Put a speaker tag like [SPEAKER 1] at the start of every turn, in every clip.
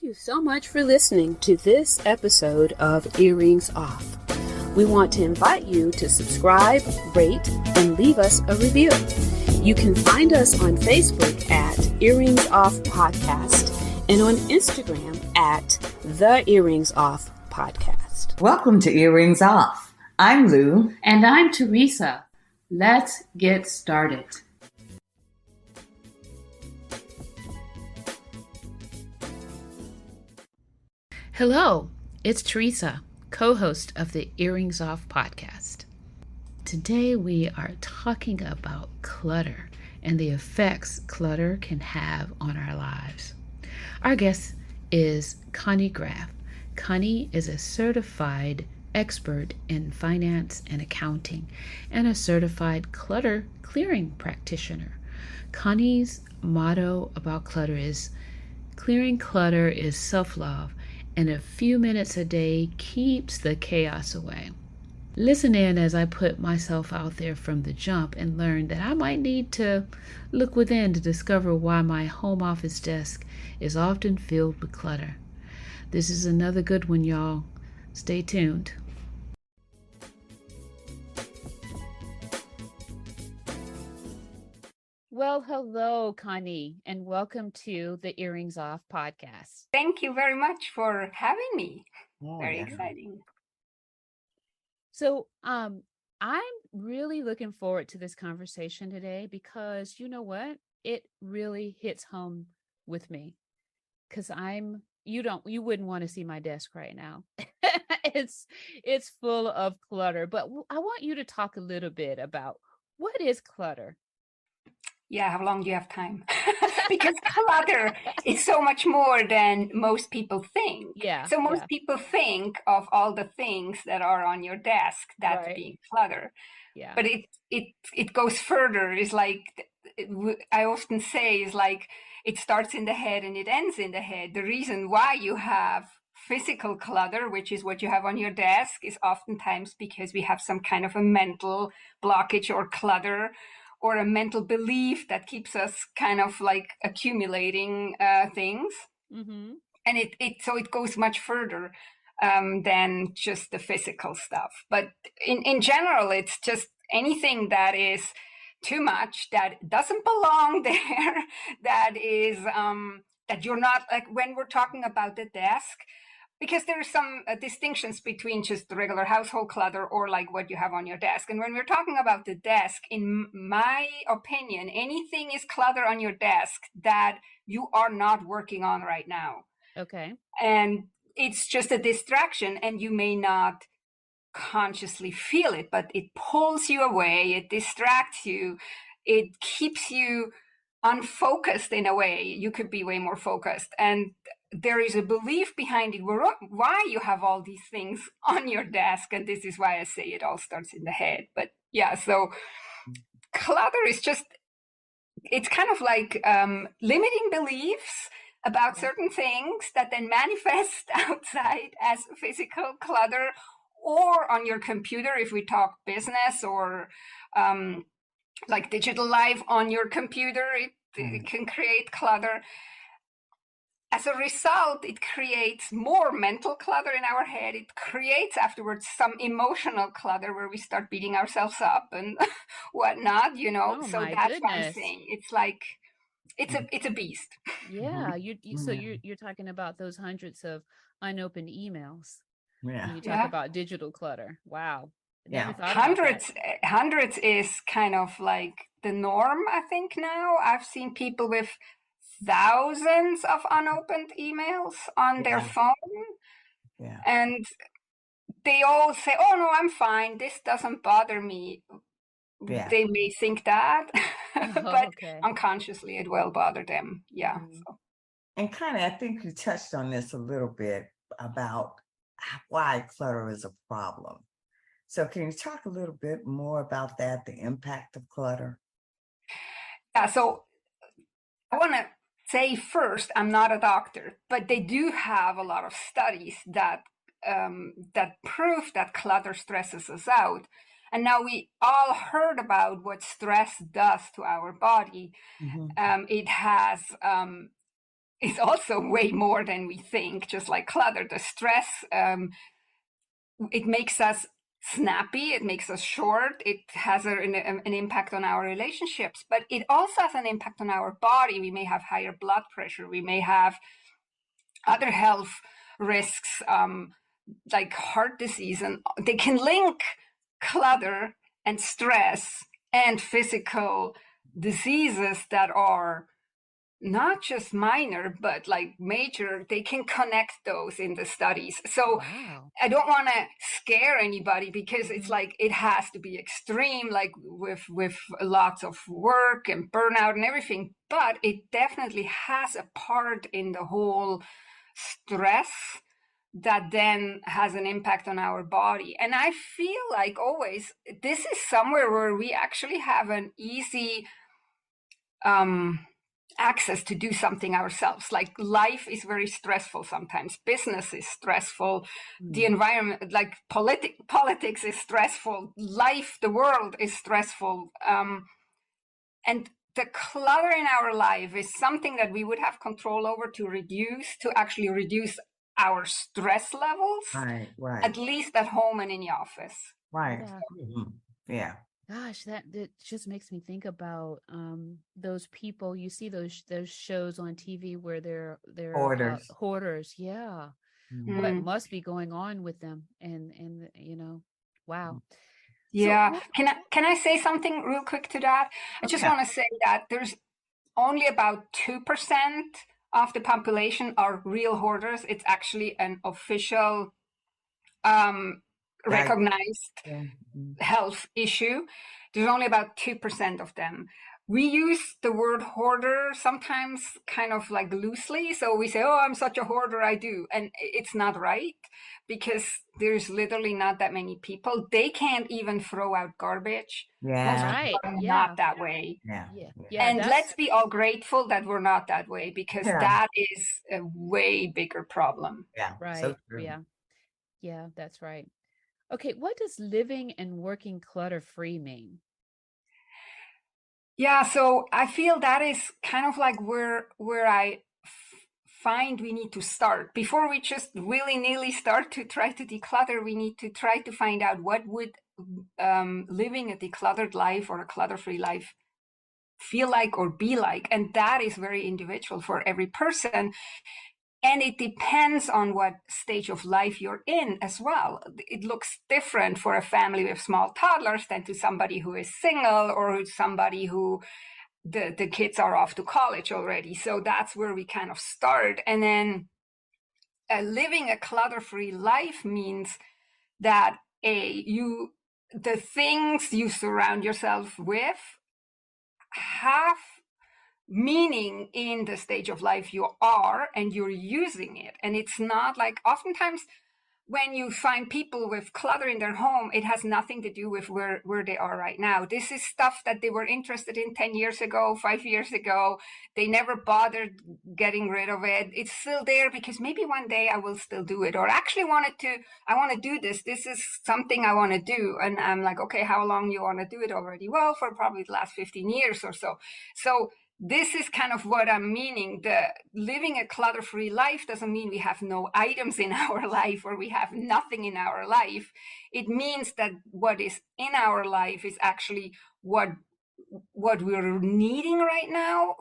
[SPEAKER 1] you so much for listening to this episode of Earrings Off. We want to invite you to subscribe, rate, and leave us a review. You can find us on Facebook at Earrings Off Podcast and on Instagram at The Earrings Off Podcast.
[SPEAKER 2] Welcome to Earrings Off. I'm Lou.
[SPEAKER 3] And I'm Teresa. Let's get started.
[SPEAKER 1] Hello, it's Teresa, co-host of the Earrings Off podcast. Today we are talking about clutter and the effects clutter can have on our lives. Our guest is Conny Graf. Conny is a certified expert in finance and accounting and a certified clutter clearing practitioner. Conny's motto about clutter is, "Clearing clutter is self-love, and a few minutes a day keeps the chaos away." Listen in as I put myself out there from the jump and learn that I might need to look within to discover why my home office desk is often filled with clutter. This is another good one, y'all. Stay tuned. Well, hello, Conny, and welcome to the Earrings Off podcast.
[SPEAKER 4] Thank you very much for having me. Very exciting.
[SPEAKER 1] So, I'm really looking forward to this conversation today because you know what? It really hits home with me because you wouldn't want to see my desk right now. It's full of clutter, but I want you to talk a little bit about what is clutter.
[SPEAKER 4] Yeah, how long do you have time? Because clutter is so much more than most people think.
[SPEAKER 1] Yeah.
[SPEAKER 4] So most people think of all the things that are on your desk, that's
[SPEAKER 1] Right.
[SPEAKER 4] being clutter.
[SPEAKER 1] Yeah.
[SPEAKER 4] But it goes further. It's like, I often say, is like it starts in the head and it ends in the head. The reason why you have physical clutter, which is what you have on your desk, is oftentimes because we have some kind of a mental blockage or clutter, or a mental belief that keeps us kind of like accumulating things.
[SPEAKER 1] Mm-hmm.
[SPEAKER 4] And so it goes much further than just the physical stuff. But in general, it's just anything that is too much, that doesn't belong there, that is, that you're not, like when we're talking about the desk, because there are some distinctions between just the regular household clutter or like what you have on your desk. And when we're talking about the desk, in my opinion, anything is clutter on your desk that you are not working on right now.
[SPEAKER 1] Okay.
[SPEAKER 4] And it's just a distraction and you may not consciously feel it, but it pulls you away, it distracts you, it keeps you unfocused in a way. You could be way more focused. And there is a belief behind it why you have all these things on your desk. And this is why I say it all starts in the head. But yeah, so clutter is just, it's kind of like limiting beliefs about certain things that then manifest outside as physical clutter, or on your computer if we talk business, or like digital life on your computer, it can create clutter. As a result, it creates more mental clutter in our head. It creates afterwards some emotional clutter where we start beating ourselves up and whatnot, you know.
[SPEAKER 1] Oh,
[SPEAKER 4] so
[SPEAKER 1] my
[SPEAKER 4] that's what I'm
[SPEAKER 1] goodness.
[SPEAKER 4] saying. It's like it's a beast.
[SPEAKER 1] Yeah. So you're talking about those hundreds of unopened emails.
[SPEAKER 2] Yeah.
[SPEAKER 1] When you talk about digital clutter. Wow.
[SPEAKER 2] Yeah.
[SPEAKER 4] Hundreds is kind of like the norm, I think now. I've seen people with thousands of unopened emails on their phone.
[SPEAKER 2] Yeah.
[SPEAKER 4] And they all say, "Oh no, I'm fine. This doesn't bother me."
[SPEAKER 2] Yeah.
[SPEAKER 4] They may think that, but
[SPEAKER 1] okay.
[SPEAKER 4] unconsciously it will bother them. Yeah.
[SPEAKER 1] Mm-hmm.
[SPEAKER 4] So.
[SPEAKER 2] And kind of, I think you touched on this a little bit about why clutter is a problem. So can you talk a little bit more about that, the impact of clutter?
[SPEAKER 4] Yeah, so I want to say first, I'm not a doctor, but they do have a lot of studies that prove that clutter stresses us out. And now we all heard about what stress does to our body.
[SPEAKER 2] Mm-hmm.
[SPEAKER 4] It has is also way more than we think, just like clutter. The stress, it makes us snappy, it makes us short, it has an impact on our relationships, but it also has an impact on our body. We may have higher blood pressure, we may have other health risks, like heart disease, and they can link clutter and stress and physical diseases that are not just minor, but like major. They can connect those in the studies. So
[SPEAKER 1] Wow.
[SPEAKER 4] I don't want to scare anybody, because it's like it has to be extreme, like with lots of work and burnout and everything. But it definitely has a part in the whole stress that then has an impact on our body. And I feel like always this is somewhere where we actually have an easy access to do something ourselves. Like life is very stressful sometimes. Business is stressful. The environment, like politics is stressful. Life, the world is stressful. And the clutter in our life is something that we would have control over to actually reduce our stress levels,
[SPEAKER 2] Right.
[SPEAKER 4] at least at home and in the office.
[SPEAKER 2] Right.
[SPEAKER 1] Yeah.
[SPEAKER 2] Yeah.
[SPEAKER 1] Gosh, that just makes me think about those people. You see those shows on TV where they're
[SPEAKER 2] Hoarders.
[SPEAKER 1] hoarders. Yeah. What must be going on with them? And wow.
[SPEAKER 4] Yeah.
[SPEAKER 1] So,
[SPEAKER 4] Can I say something real quick to that? I just want to say that there's only about 2% of the population are real hoarders. It's actually an official recognized health issue. There's only about 2% of them. We use the word hoarder sometimes kind of like loosely. So we say, oh, I'm such a hoarder, I do. And it's not right, because there's literally not that many people. They can't even throw out garbage.
[SPEAKER 2] Yeah.
[SPEAKER 1] right.
[SPEAKER 4] Most
[SPEAKER 1] Yeah.
[SPEAKER 4] not that way.
[SPEAKER 1] Yeah.
[SPEAKER 4] And let's be all grateful that we're not that way, because that is a way bigger problem.
[SPEAKER 2] Yeah.
[SPEAKER 1] Right.
[SPEAKER 2] So true.
[SPEAKER 1] Yeah. Yeah, that's right. Okay, what does living and working clutter-free mean?
[SPEAKER 4] Yeah, so I feel that is kind of like where I find we need to start. Before we just willy-nilly start to try to declutter, we need to try to find out what would living a decluttered life or a clutter-free life feel like or be like. And that is very individual for every person. And it depends on what stage of life you're in as well. It looks different for a family with small toddlers than to somebody who is single, or somebody who the kids are off to college already. So that's where we kind of start. And then living a clutter-free life means that the things you surround yourself with have meaning in the stage of life you are, and you're using it. And it's not like, oftentimes when you find people with clutter in their home, it has nothing to do with where they are right now. This is stuff that they were interested in 10 years ago, 5 years ago. They never bothered getting rid of it. It's still there because maybe one day I will still do it, or actually I want to do this. This is something I want to do. And I'm like, okay, how long you want to do it already? Well, for probably the last 15 years or so. So this is kind of what I'm meaning. The living a clutter-free life doesn't mean we have no items in our life or we have nothing in our life. It means that what is in our life is actually what we're needing right now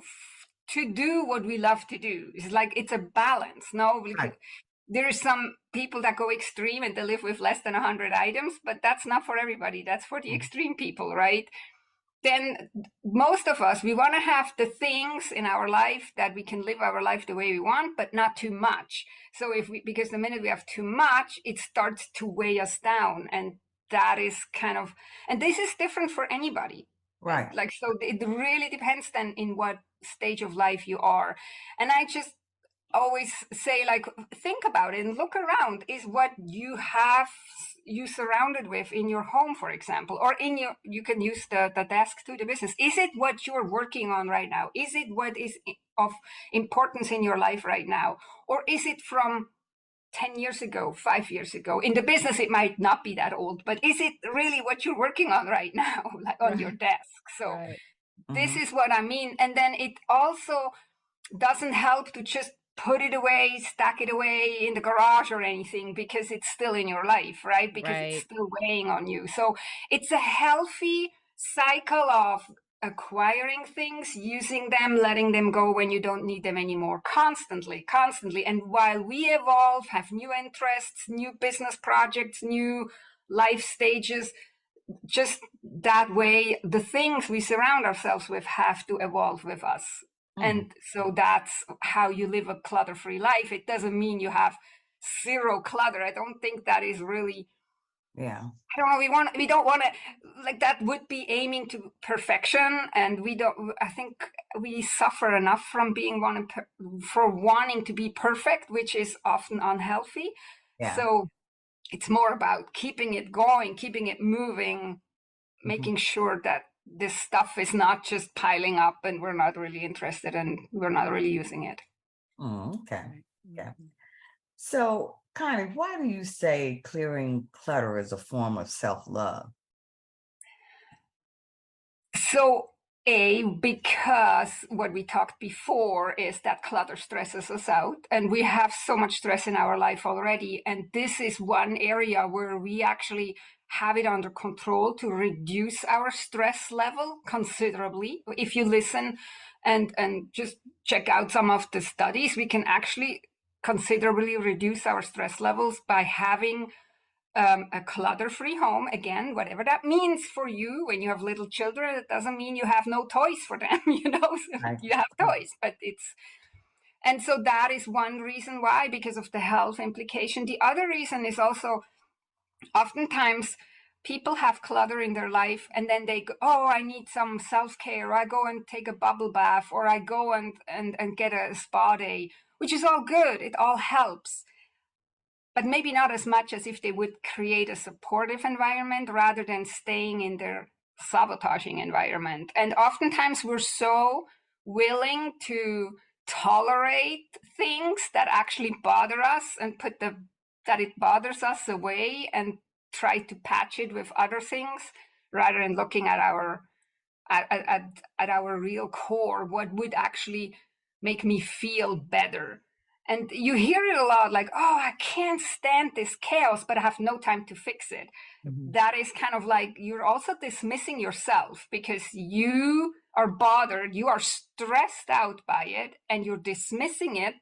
[SPEAKER 4] to do what we love to do. It's like, it's a balance. No, there are some people that go extreme and they live with less than 100 items, but that's not for everybody. That's for the extreme people, right? Then most of us, we want to have the things in our life that we can live our life the way we want, but not too much. So because the minute we have too much, it starts to weigh us down. And that is kind of, and this is different for anybody.
[SPEAKER 2] Right.
[SPEAKER 4] Like, so it really depends then in what stage of life you are. And I just always say, like, think about it and look around. Is what you have you surrounded with in your home, for example, or you can use the desk to the business. Is it what you're working on right now? Is it what is of importance in your life right now? Or is it from 10 years ago, 5 years ago? In the business, it might not be that old, but is it really what you're working on right now, like on your desk? So this is what I mean. And then it also doesn't help to just put it away, stack it away in the garage or anything, because it's still in your life, right? Because it's still weighing on you. So it's a healthy cycle of acquiring things, using them, letting them go when you don't need them anymore, constantly. And while we evolve, have new interests, new business projects, new life stages, just that way, the things we surround ourselves with have to evolve with us. And so that's how you live a clutter-free life. It doesn't mean you have zero clutter. I don't think that is really,
[SPEAKER 2] Yeah.
[SPEAKER 4] I don't know. We don't want to, like, that would be aiming to perfection. And I think we suffer enough from wanting to be perfect, which is often unhealthy.
[SPEAKER 2] Yeah.
[SPEAKER 4] So it's more about keeping it going, keeping it moving, making sure that this stuff is not just piling up and we're not really interested and we're not really using it.
[SPEAKER 2] Okay. Yeah. So, Connie, why do you say clearing clutter is a form of self-love?
[SPEAKER 4] So, because what we talked before is that clutter stresses us out, and we have so much stress in our life already. And this is one area where we actually have it under control to reduce our stress level considerably. If you listen and just check out some of the studies, we can actually considerably reduce our stress levels by having a clutter-free home. Again, whatever that means for you. When you have little children, it doesn't mean you have no toys for them.
[SPEAKER 2] Right.
[SPEAKER 4] You have toys, but and so that is one reason why, because of the health implication. The other reason is also, oftentimes people have clutter in their life and then they go, oh, I need some self-care. I go and take a bubble bath, or I go and get a spa day, which is all good. It all helps. But maybe not as much as if they would create a supportive environment rather than staying in their sabotaging environment. And oftentimes we're so willing to tolerate things that actually bother us and that it bothers us away and try to patch it with other things, rather than looking at our real core, what would actually make me feel better. And you hear it a lot, like, oh, I can't stand this chaos, but I have no time to fix it. That is kind of like, you're also dismissing yourself because you are bothered, you are stressed out by it, and you're dismissing it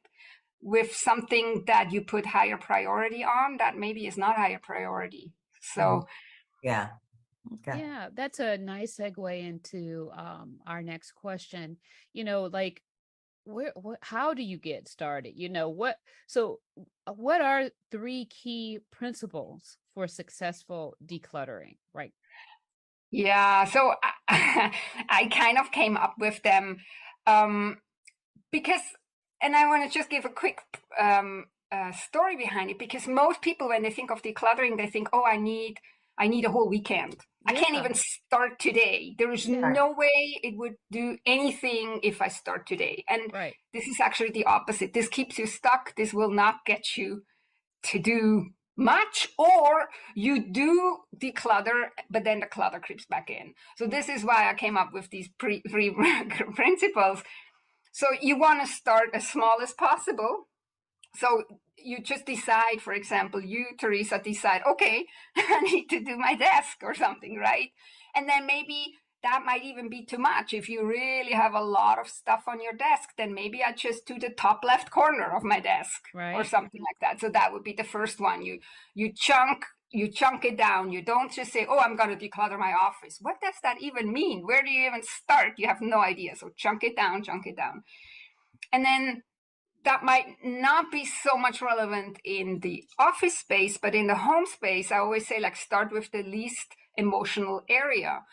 [SPEAKER 4] with something that you put higher priority on that maybe is not higher priority. So,
[SPEAKER 2] yeah. Okay.
[SPEAKER 1] Yeah, that's a nice segue into our next question. Like, how do you get started? What are 3 key principles for successful decluttering, right?
[SPEAKER 4] Yeah, so I kind of came up with them because, and I want to just give a quick story behind it, because most people, when they think of decluttering, they think, oh, I need a whole weekend. I can't even start today. There is no way it would do anything if I start today. And this is actually the opposite. This keeps you stuck. This will not get you to do much, or you do declutter, but then the clutter creeps back in. So this is why I came up with these 3 principles. So you want to start as small as possible. So you just decide, for example, you, Teresa, decide, okay, I need to do my desk or something, right? And then maybe that might even be too much. If you really have a lot of stuff on your desk, then maybe I just do the top left corner of my desk or something like that. So that would be the first one. You chunk it down. You don't just say, oh, I'm going to declutter my office. What does that even mean? Where do you even start? You have no idea. So chunk it down. And then that might not be so much relevant in the office space, but in the home space, I always say, like, start with the least emotional area.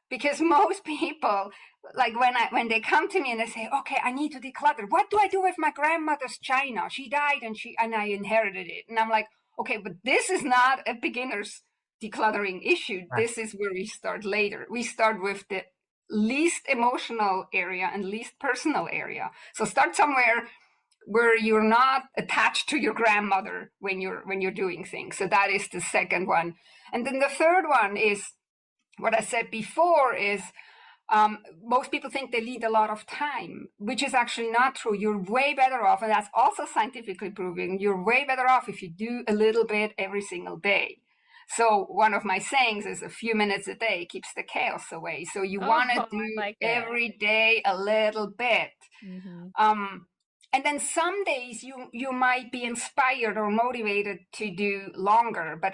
[SPEAKER 4] Because most people, like, when they come to me and they say, okay, I need to declutter. What do I do with my grandmother's china? She died and I inherited it. And I'm like, okay, but this is not a beginner's decluttering issue. This is where we start later. We start with the least emotional area and least personal area. So start somewhere where you're not attached to your grandmother when you're doing things. So that is the second one. And then the third one is what I said before, is Most people think they need a lot of time, which is actually not true. You're way better off, and that's also scientifically proven. You're way better off if you do a little bit every single day. So one of my sayings is a few minutes a day keeps the chaos away. So you want to do
[SPEAKER 1] like
[SPEAKER 4] every day a little bit.
[SPEAKER 1] Mm-hmm.
[SPEAKER 4] And then some days you might be inspired or motivated to do longer, but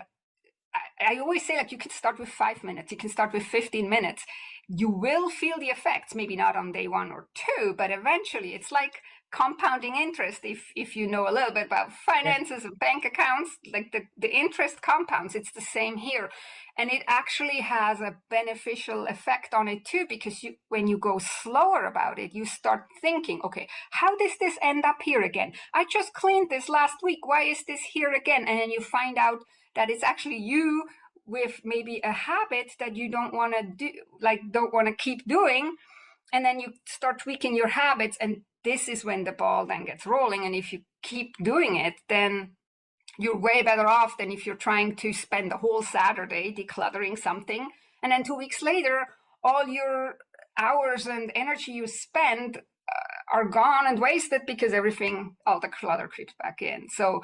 [SPEAKER 4] I always say, like, you can start with 5 minutes, you can start with 15 minutes. You will feel the effects, maybe not on day 1 or 2, but eventually it's like compounding interest. If you know a little bit about finances and bank accounts, like the interest compounds, it's the same here. And it actually has a beneficial effect on it too, because when you go slower about it, you start thinking, okay, how does this end up here again? I just cleaned this last week. Why is this here again? And then you find out that it's actually you with maybe a habit that you don't want to do, like don't want to keep doing. And then you start tweaking your habits. And this is when the ball then gets rolling. And if you keep doing it, then you're way better off than if you're trying to spend the whole Saturday decluttering something. And then 2 weeks later, all your hours and energy you spend are gone and wasted because all the clutter creeps back in. So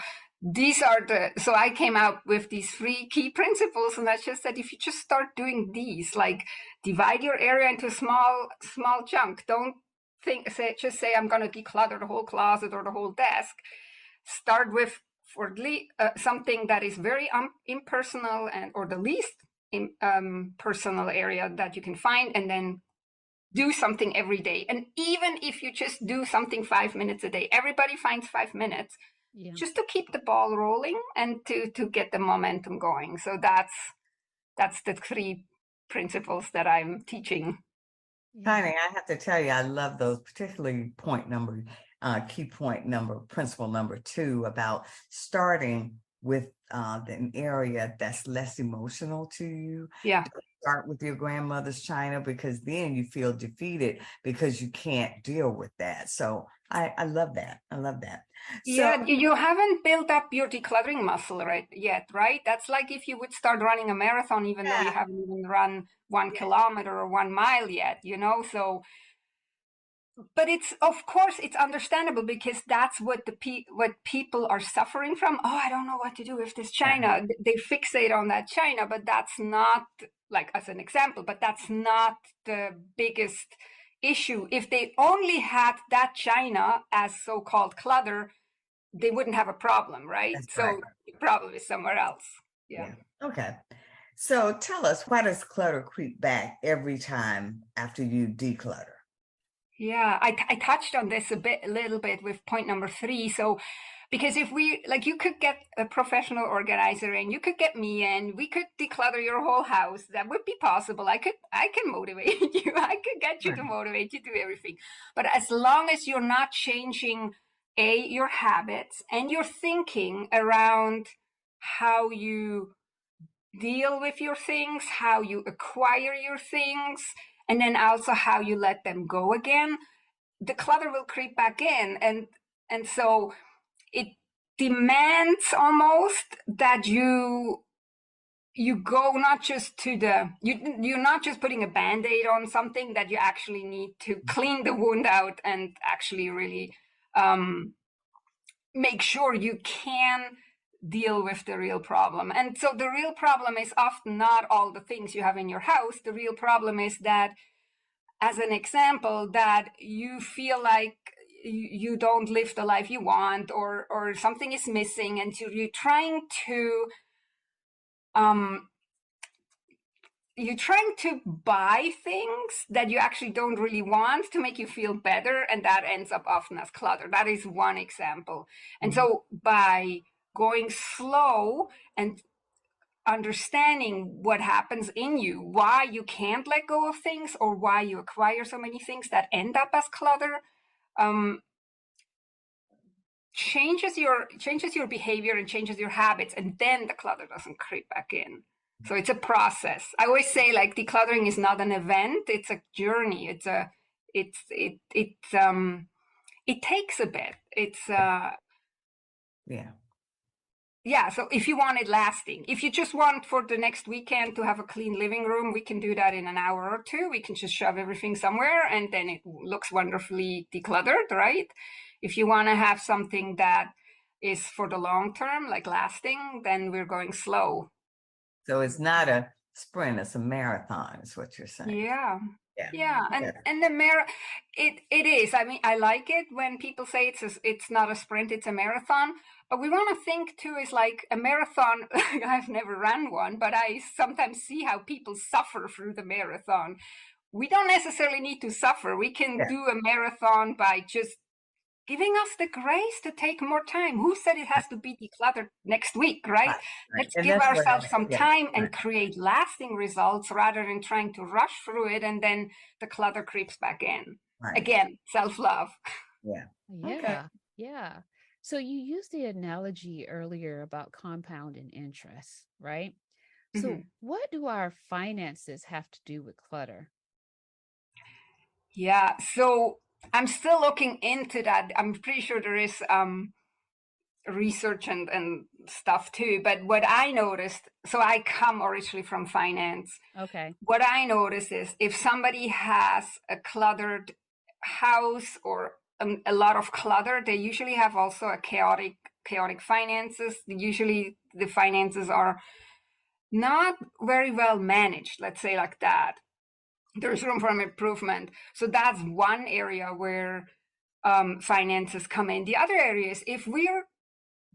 [SPEAKER 4] so I came out with these 3 key principles, and I just said, if you just start doing these, like divide your area into small chunk. Don't just say I'm going to declutter the whole closet or the whole desk. Start with something that is very impersonal or the least personal area that you can find, and then do something every day. And even if you just do something 5 minutes a day, everybody finds 5 minutes. Yeah. Just to keep the ball rolling and to get the momentum going. So that's the 3 principles that I'm teaching.
[SPEAKER 2] Connie, I have to tell you, I love those, particularly principle number 2 about starting with an area that's less emotional to you.
[SPEAKER 4] Yeah.
[SPEAKER 2] Start with your grandmother's china, because then you feel defeated because you can't deal with that. So I love that. I love that.
[SPEAKER 4] Yeah, you haven't built up your decluttering muscle yet, right? That's like if you would start running a marathon, even though you haven't even run 1 kilometer or 1 mile yet, so. But of course, it's understandable, because that's what what people are suffering from. Oh, I don't know what to do with this china. They fixate on that china, but that's not, like, as an example, but that's not the biggest issue. If they only had that china as so-called clutter, they wouldn't have a problem, right?
[SPEAKER 2] That's
[SPEAKER 4] so
[SPEAKER 2] right.
[SPEAKER 4] The problem is somewhere else. Yeah.
[SPEAKER 2] Okay. So tell us, why does clutter creep back every time after you declutter?
[SPEAKER 4] Yeah, I touched on this a little bit with point number 3. So, because if you could get a professional organizer in, you could get me in, we could declutter your whole house. That would be possible. I can motivate you. I could get you to motivate you to do everything. But as long as you're not changing your habits and your thinking around how you deal with your things, how you acquire your things, and then also how you let them go again, the clutter will creep back in. And so it demands almost that you go not just to you're not just putting a Band-Aid on something, that you actually need to clean the wound out and actually really make sure you can deal with the real problem. And so the real problem is often not all the things you have in your house. The real problem is that, as an example, that you feel like you don't live the life you want, or something is missing, and so you're trying to buy things that you actually don't really want to make you feel better, and that ends up often as clutter. That is one example. And so by going slow and understanding what happens in you, why you can't let go of things, or why you acquire so many things that end up as clutter, changes your behavior and changes your habits, and then the clutter doesn't creep back in. So it's a process. I always say, like, decluttering is not an event; it's a journey. It takes a bit. yeah, so if you want it lasting, if you just want for the next weekend to have a clean living room, we can do that in an hour or two. We can just shove everything somewhere and then it looks wonderfully decluttered, right? If you want to have something that is for the long term, like lasting, then we're going slow.
[SPEAKER 2] So it's not a sprint, it's a marathon, is what you're saying.
[SPEAKER 4] Yeah.
[SPEAKER 2] Yeah.
[SPEAKER 4] Yeah, and the it is. I mean, I like it when people say it's not a sprint, it's a marathon. But we want to think too is like a marathon. I've never run one, but I sometimes see how people suffer through the marathon. We don't necessarily need to suffer. We can do a marathon by just giving us the grace to take more time. Who said it has to be decluttered next week, right? Let's give ourselves some time and create lasting results rather than trying to rush through it and then the clutter creeps back in. Again, self-love.
[SPEAKER 1] Yeah. So you used the analogy earlier about compounding interest, right? So what do our finances have to do with clutter?
[SPEAKER 4] Yeah, so I'm still looking into that. I'm pretty sure there is research and stuff too. But what I noticed, so I come originally from finance.
[SPEAKER 1] Okay.
[SPEAKER 4] What I notice is if somebody has a cluttered house or a lot of clutter, they usually have also a chaotic finances. Usually the finances are not very well managed, let's say like that. There's room for improvement. So that's one area where finances come in. The other area is if we're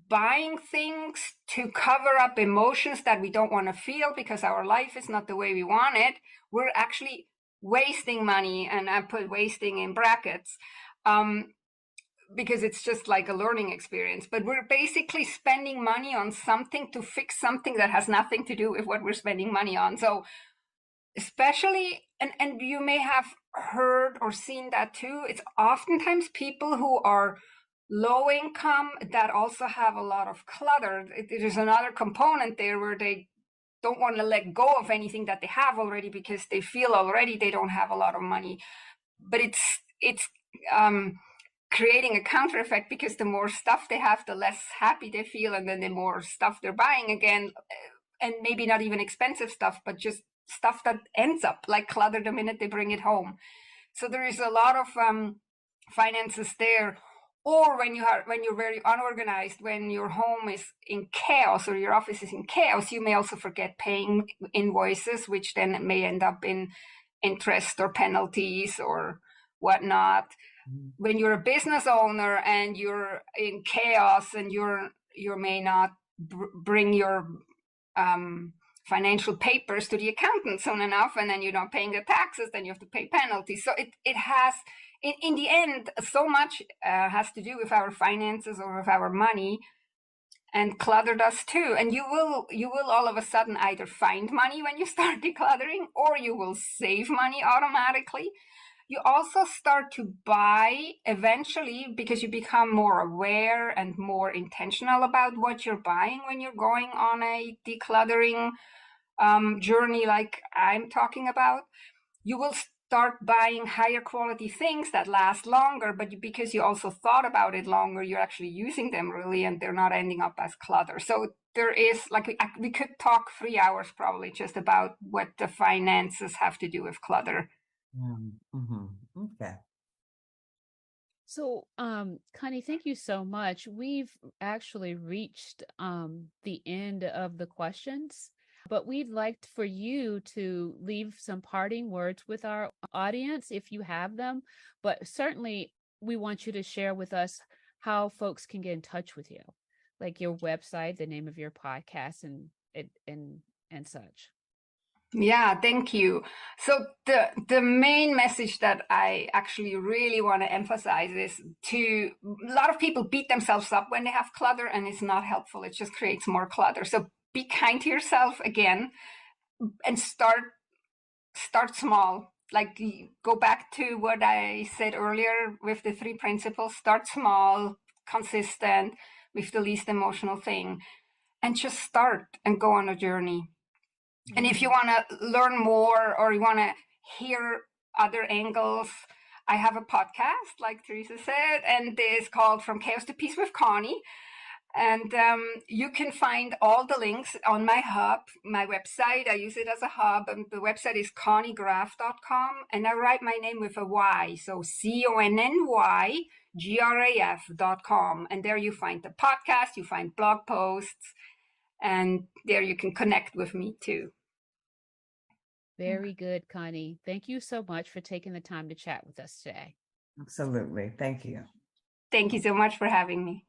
[SPEAKER 4] buying things to cover up emotions that we don't want to feel because our life is not the way we want it, we're actually wasting money, and I put wasting in brackets because it's just like a learning experience. But we're basically spending money on something to fix something that has nothing to do with what we're spending money on. So especially, and you may have heard or seen that too, it's oftentimes people who are low income that also have a lot of clutter. There's another component there where they don't want to let go of anything that they have already because they feel already they don't have a lot of money. But it's creating a counter effect because the more stuff they have, the less happy they feel, and then the more stuff they're buying again, and maybe not even expensive stuff, but just stuff that ends up like clutter the minute they bring it home. So there is a lot of finances there. Or when you're very unorganized, when your home is in chaos or your office is in chaos, you may also forget paying invoices, which then may end up in interest or penalties or whatnot. When you're a business owner and you're in chaos and you may not bring your financial papers to the accountant soon enough, and then you're not paying the taxes, then you have to pay penalties. So it has, in the end, so much has to do with our finances or with our money, and clutter does too. And you will all of a sudden either find money when you start decluttering, or you will save money automatically. You also start to buy eventually because you become more aware and more intentional about what you're buying when you're going on a decluttering journey like I'm talking about. You will start buying higher quality things that last longer, but because you also thought about it longer, you're actually using them really, and they're not ending up as clutter. So there is, like, we could talk 3 hours probably just about what the finances have to do with clutter.
[SPEAKER 2] Okay.
[SPEAKER 1] So, Connie, thank you so much. We've actually reached the end of the questions, but we'd like for you to leave some parting words with our audience if you have them. But certainly, we want you to share with us how folks can get in touch with you, like your website, the name of your podcast, and such.
[SPEAKER 4] Yeah, thank you. So the main message that I actually really want to emphasize is a lot of people beat themselves up when they have clutter, and it's not helpful. It just creates more clutter. So be kind to yourself again, and start small. Like, go back to what I said earlier with the 3 principles. Start small, consistent, with the least emotional thing, and just start and go on a journey. And if you want to learn more or you want to hear other angles, I have a podcast, like Teresa said, and it's called From Chaos to Peace with Conny. And you can find all the links on my hub, my website. I use it as a hub. And the website is connygraf.com. And I write my name with a Y. So CONNYGRAF.com. And there you find the podcast, you find blog posts, and there you can connect with me too.
[SPEAKER 1] Very good, Connie. Thank you so much for taking the time to chat with us today.
[SPEAKER 2] Absolutely. Thank you.
[SPEAKER 4] Thank you so much for having me.